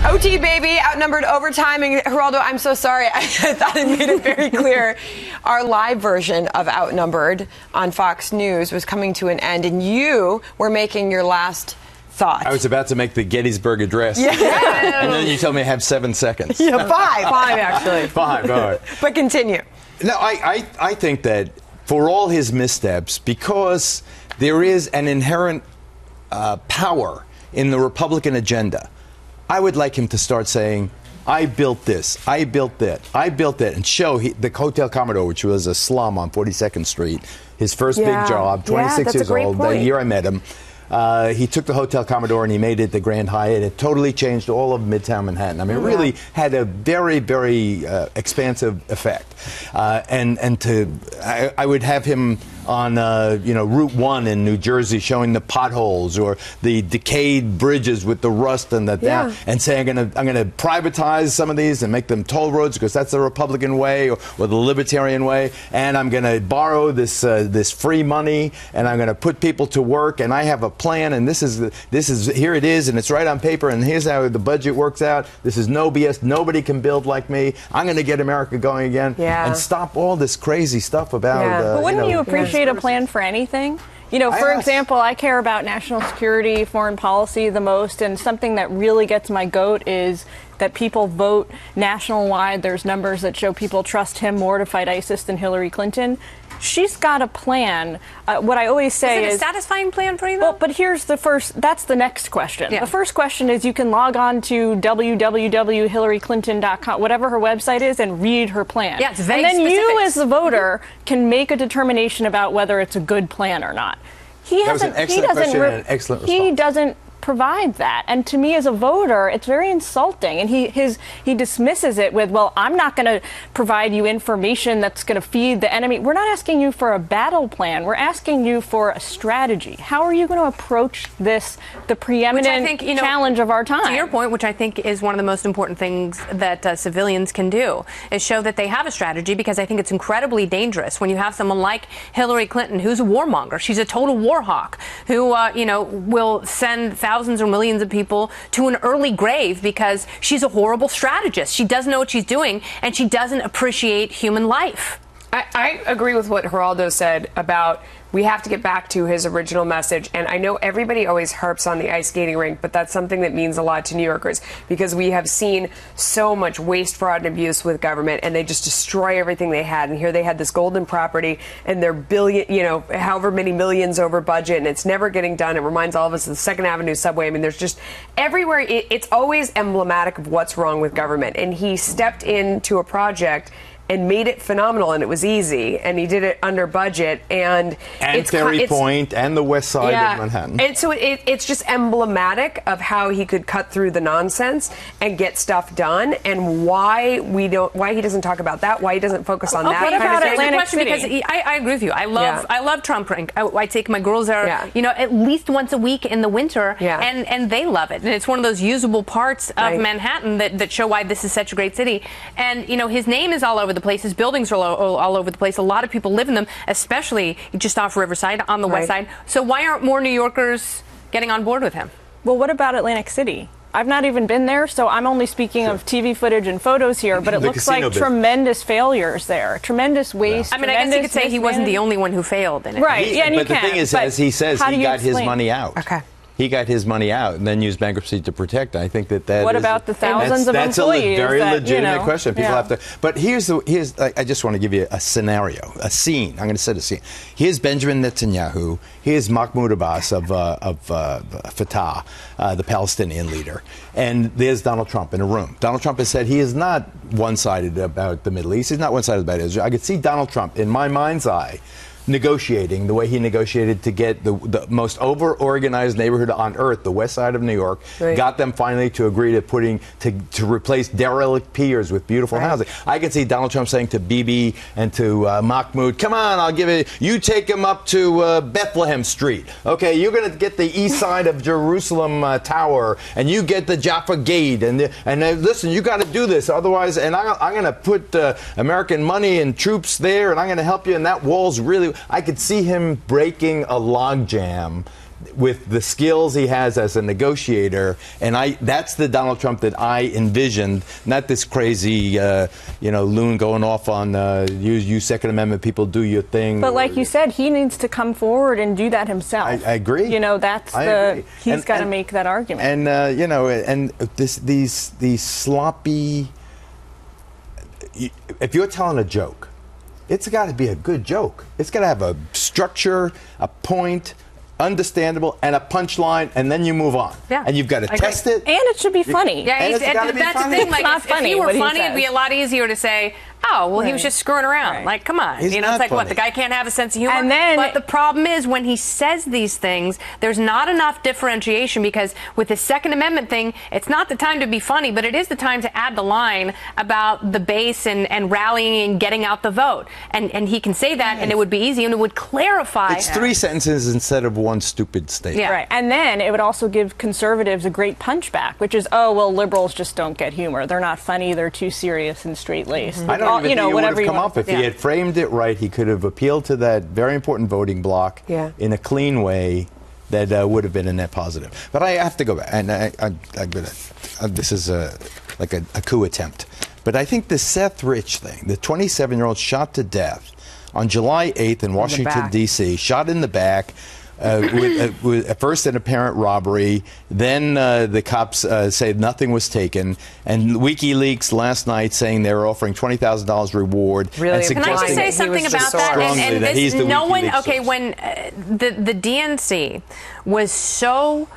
OT, baby, outnumbered overtime. And Geraldo, I'm so sorry. I thought I made it very clear. Our live version of Outnumbered on Fox News was coming to an end, and you were making your last thought. I was about to make the Gettysburg Address. Yeah. And then you told me I have 7 seconds. Yeah, five actually. Five, all right. But continue. No, I think that for all his missteps, because there is an inherent power in the Republican agenda, I would like him to start saying, I built this, I built that, I built that, and show the Hotel Commodore, which was a slum on 42nd Street, his first big job, 26 years old, the year I met him. He took the Hotel Commodore and he made it the Grand Hyatt. It totally changed all of Midtown Manhattan. I mean, it really had a very, very expansive effect. I would have him on Route 1 in New Jersey, showing the potholes or the decayed bridges with the rust and and say I'm gonna privatize some of these and make them toll roads because that's the Republican way or the Libertarian way, and I'm gonna borrow this free money and I'm gonna put people to work, and I have a plan, and this is here it is, and it's right on paper, and here's how the budget works out. This is no BS. Nobody can build like me. I'm gonna get America going again and stop all this crazy stuff about. But wouldn't you appreciate a plan for anything? You know, for example, I care about national security, foreign policy the most, and something that really gets my goat is that people vote national-wide. There's numbers that show people trust him more to fight ISIS than Hillary Clinton. She's got a plan. What I always say is it a satisfying plan for you, though? Well, but here's that's the next question. The first question is you can log on to www.hillaryclinton.com, whatever her website is, and read her plan. Yeah, it's very and then specific. you, as the voter, can make a determination about whether it's a good plan or not. He doesn't provide that, and to me as a voter it's very insulting, and he dismisses it with, well, I'm not going to provide you information that's going to feed the enemy. We're not asking you for a battle plan, we're asking you for a strategy. How are you going to approach this, the preeminent challenge of our time? To your point, which I think is one of the most important things that civilians can do, is show that they have a strategy, because I think it's incredibly dangerous when you have someone like Hillary Clinton, who's a warmonger. She's a total war hawk who will send thousands or millions of people to an early grave because she's a horrible strategist. She doesn't know what she's doing, and she doesn't appreciate human life. I agree with what Geraldo said about we have to get back to his original message. And I know everybody always harps on the ice skating rink, but that's something that means a lot to New Yorkers, because we have seen so much waste, fraud, and abuse with government, and they just destroy everything they had. And here they had this golden property, and they're however many millions over budget, and it's never getting done. It reminds all of us of the Second Avenue subway. I mean, there's just everywhere. It's always emblematic of what's wrong with government. And he stepped into a project and made it phenomenal, and it was easy, and he did it under budget, and Ferry Point and the west side of Manhattan. And so it's just emblematic of how he could cut through the nonsense and get stuff done, and why he doesn't talk about that, why he doesn't focus on that. What about Atlantic City? Because I agree with you. I love Trump. I take my girls there, at least once a week in the winter, and they love it. And it's one of those usable parts of Manhattan that show why this is such a great city. And his name is all over the place. His buildings are all over the place. A lot of people live in them, especially just off Riverside on the west side. So why aren't more New Yorkers getting on board with him? Well, what about Atlantic City? I've not even been there, so I'm only speaking of TV footage and photos here, but it looks like tremendous failures there. Tremendous waste. I mean, I guess you could say he wasn't the only one who failed in it. Right, but the thing is, as he says, he got his money out. Okay. He got his money out and then used bankruptcy to protect. I think that What about the thousands of employees? That's a very legitimate question. People have to. But here's I just want to give you a scenario, a scene. I'm going to set a scene. Here's Benjamin Netanyahu. Here's Mahmoud Abbas of Fatah, the Palestinian leader, and there's Donald Trump in a room. Donald Trump has said he is not one-sided about the Middle East. He's not one-sided about Israel. I could see Donald Trump in my mind's eye negotiating the way he negotiated to get the most over-organized neighborhood on earth, the west side of New York, got them finally to agree to replace derelict piers with beautiful housing. I can see Donald Trump saying to Bibi and to Mahmoud, come on, I'll give it, you take him up to Bethlehem Street. Okay, you're going to get the east side of Jerusalem Tower, and you get the Jaffa Gate, and listen, you got to do this, otherwise, and I'm going to put American money and troops there, and I'm going to help you, and that wall's really, I could see him breaking a logjam with the skills he has as a negotiator, and that's the Donald Trump that I envisioned, not this crazy, loon going off on you Second Amendment people, do your thing. But like you said, he needs to come forward and do that himself. I agree. He's got to make that argument. And these sloppy. If you're telling a joke, it's got to be a good joke. It's got to have a structure, a point, understandable, and a punchline, and then you move on. Yeah. And you've got to test it. And it should be funny. Yeah, that's the thing. Like, if he were funny, it'd be a lot easier to say, oh, well, he was just screwing around. Like, come on. He's it's not like, funny. what, the guy can't have a sense of humor? And then, but the problem is when he says these things, there's not enough differentiation, because with the Second Amendment thing, it's not the time to be funny, but it is the time to add the line about the base and rallying and getting out the vote. And he can say that, and it would be easy, and it would clarify. It's 3 sentences instead of one stupid statement. Yeah. Right. And then it would also give conservatives a great punchback, which is, oh, well, liberals just don't get humor. They're not funny. They're too serious and straight-laced. I don't even think it would have come up if he had framed it right. He could have appealed to that very important voting bloc in a clean way that would have been a net positive. But I have to go back, and this is like a coup attempt. But I think the Seth Rich thing, the 27-year-old shot to death on July 8th in Washington, D.C., shot in the back. With at first an apparent robbery, then the cops say nothing was taken, and WikiLeaks last night saying they were offering $20,000 reward. Really? Can I just say something about that? And this, no one. Okay, when the DNC was so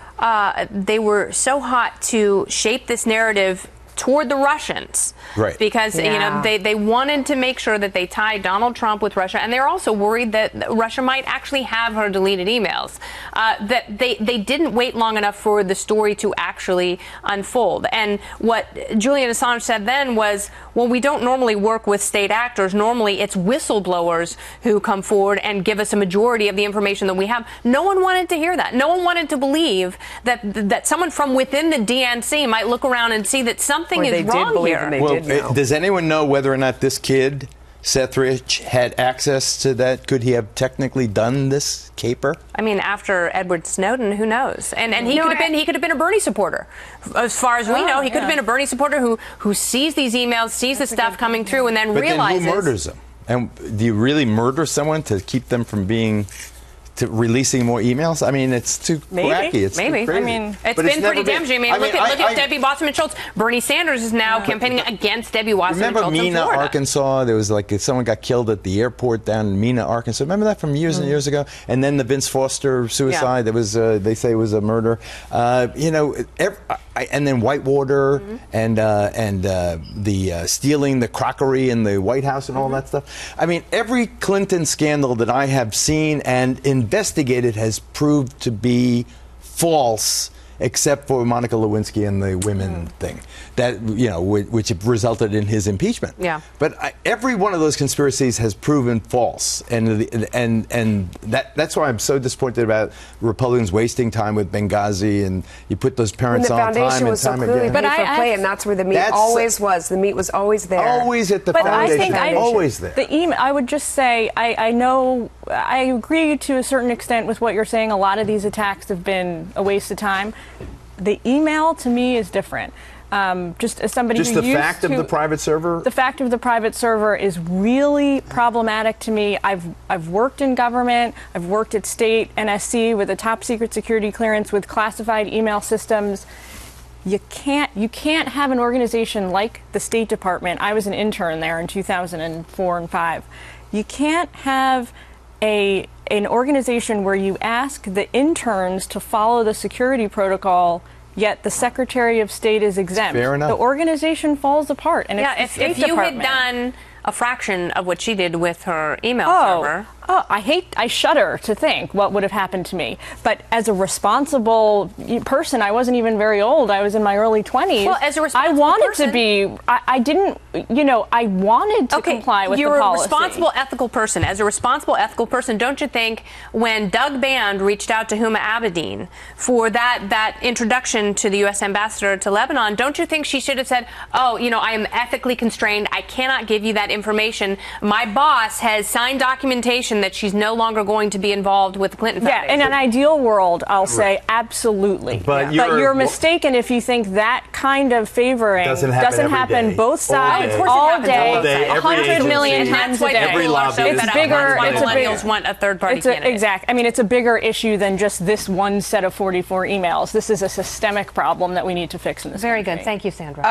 they were so hot to shape this narrative toward the Russians, right? Because they wanted to make sure that they tied Donald Trump with Russia, and they're also worried that Russia might actually have her deleted emails. That they didn't wait long enough for the story to actually unfold. And what Julian Assange said then was, well, we don't normally work with state actors. Normally, it's whistleblowers who come forward and give us a majority of the information that we have. No one wanted to hear that. No one wanted to believe that someone from within the DNC might look around and see that something is wrong here. Does anyone know whether or not this kid, Seth Rich, had access to that? Could he have technically done this caper? I mean, after Edward Snowden, who knows? And he could have been a Bernie supporter. As far as we know, he could have been a Bernie supporter who sees these emails, sees the stuff coming through, and then realizes. Then who murders them? And do you really murder someone to keep them from releasing more emails? I mean, it's too wacky. It's too crazy. I mean, it's been pretty damaging. I mean, look at Debbie Wasserman Schultz. Bernie Sanders is now campaigning against Debbie Wasserman Schultz. Remember Mena, in Florida. Arkansas? There was someone got killed at the airport down in Mena, Arkansas. Remember that from years and years ago? And then the Vince Foster suicide. There was they say it was a murder. And then Whitewater and the stealing the crockery in the White House and all that stuff. I mean, every Clinton scandal that I have seen and investigated has proved to be false, except for Monica Lewinsky and the women thing, that which resulted in his impeachment. Yeah. But every one of those conspiracies has proven false, and that's why I'm so disappointed about Republicans wasting time with Benghazi, and you put those parents on time and time again. But and that's where the meat always was. The meat was always there. Always at the foundation. Always there. The email. I would just say I know I agree to a certain extent with what you're saying. A lot of these attacks have been a waste of time. The email to me is different. Just as somebody just who the fact of the private server. The fact of the private server is really problematic to me. I've worked in government. I've worked at state NSC with a top secret security clearance with classified email systems. You can't have an organization like the State Department. I was an intern there in 2004 and 5. You can't have an organization where you ask the interns to follow the security protocol, yet the Secretary of State is exempt. Fair enough. The organization falls apart. And it's the State Department. If you had done a fraction of what she did with her email server. I shudder to think what would have happened to me. But as a responsible person, I wasn't even very old. I was in my early 20s. Well, as a responsible I wanted person, to be. I didn't. I wanted to comply with the policy. You're a responsible, ethical person. As a responsible, ethical person, don't you think when Doug Band reached out to Huma Abedin for that introduction to the U.S. ambassador to Lebanon, don't you think she should have said, I am ethically constrained. I cannot give you that information. My boss has signed documentation position that she's no longer going to be involved with the Clinton Foundation. Yeah, in an ideal world, I'll say absolutely. But you're mistaken if you think that kind of favoring doesn't happen both sides all day, 100 million times a day. It's bigger. Millennials want a third-party candidate. Exactly. I mean, it's a bigger issue than just this one set of 44 emails. This is a systemic problem that we need to fix in this country. Very good. Thank you, Sandra.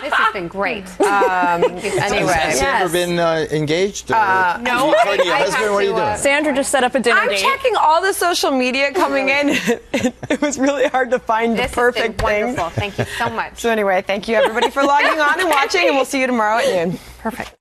This has been great. Anyway, has Sandra been engaged? No. What are you doing? Sandra just set up a dinner date. I'm checking all the social media coming in. It was really hard to find the perfect thing. Wonderful. Thank you so much. So anyway, thank you everybody for logging on and watching, and we'll see you tomorrow at noon. Perfect.